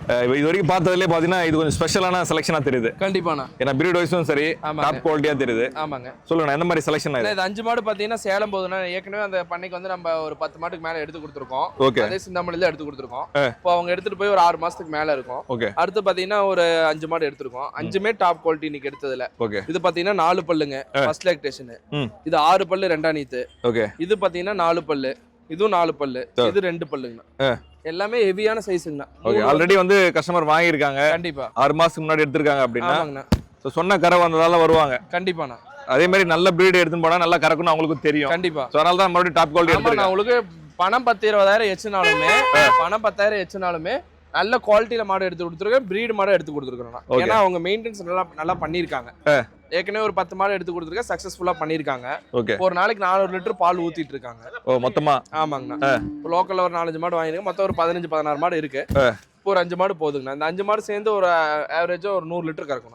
இது வரைக்கும் பார்த்ததுலேயே பார்த்தீங்கன்னா இது கொஞ்சம் ஸ்பெஷலான செலெக்ஷனாக தெரியுது. கண்டிப்பாண்ணா. ஏன்னா பிரீட் வைஸும் சரி டாப் குவாலிட்டியாக தெரியுது. ஆமாங்க. சொல்லுங்க எந்த மாதிரி செலெக்ஷன் இது 5 மாடு பார்த்தீங்கன்னா சேலம் போகுதுன்னா ஏற்கனவே அந்த பண்ணைக்கு வந்து நம்ம ஒரு 10 மாட்டுக்கு மேலே எடுத்து கொடுத்துருக்கோம். ஓகே. அதே சிந்தாமணில எடுத்து கொடுத்துருக்கோம். இப்போ அவங்க எடுத்துட்டு போய் ஒரு 6 மாசத்துக்கு மேலே இருக்கும். ஓகே. அடுத்து பார்த்தீங்கன்னா ஒரு 5 மாடு எடுத்திருக்கோம். 5மே டாப் குவாலிட்டி இன்னைக்கு எடுத்ததுல. ஓகே. இது பார்த்தீங்கன்னா 4 பல்லுங்க ஃபர்ஸ்ட் லாக்டேஷன். இது 6 பல்லு ரெண்டாம் நீத்து. ஓகே. இது பார்த்தீங்கன்னா 4 பல்லு. இதுவும் 4 பல்லு. இது 2 பல்லுங்கண்ணா. எல்லாமே ஹெவியான சைஸுங்கண்ணா. ஓகே. ஆல்ரெடி வந்து கஸ்டமர் வாங்கியிருக்காங்க. கண்டிப்பா 6 மாசத்துக்கு முன்னாடி எடுத்திருக்காங்க அப்படின்னா. ஆமாங்கண்ணா. ஸோ சொன்ன கரை வந்ததால வருவாங்க. கண்டிப்பாண்ணா. அதே மாதிரி நல்ல பிரீடு எடுத்துன்னு போனா நல்லா கறக்குன்னு அவங்களுக்கு தெரியும். கண்டிப்பா. ஸோ அதனால தான் மறுபடியும் டாப் குவாலிட்டி ஆமா. நான் உங்களுக்கு பணம் 10-20,000 எச்சுனாலுமே நல்ல குவாலிட்டியில மாடு எடுத்து கொடுத்துருக்கேன். பிரீடு மாடு எடுத்து கொடுத்துருக்கேன். ஏன்னா அவங்க மெயின்டெனன்ஸ் நல்லா பண்ணிருக்காங்க. ஏற்கனவே ஒரு 10 மாடு எடுத்து கொடுத்துருக்கேன். சக்சஸ்ஃபுல்லா பண்ணிருக்காங்க. ஓகே. ஒரு நாளைக்கு 400 லிட்டர் பால் ஊத்திட்டு இருக்காங்க. ஓ மொத்தமா? ஆமாங்கண்ணா. இப்போ லோக்கல்ல ஒரு 4-5 மாடு வாங்கிருக்கேன். மொத்தம் ஒரு 15-16 மாடு இருக்கு. இப்போ ஒரு 5 மாடு போதுங்கண்ணா. இந்த 5 மாடு சேர்ந்து ஒரு ஆவரேஜா ஒரு 100 லிட்டர் கறக்கணும்.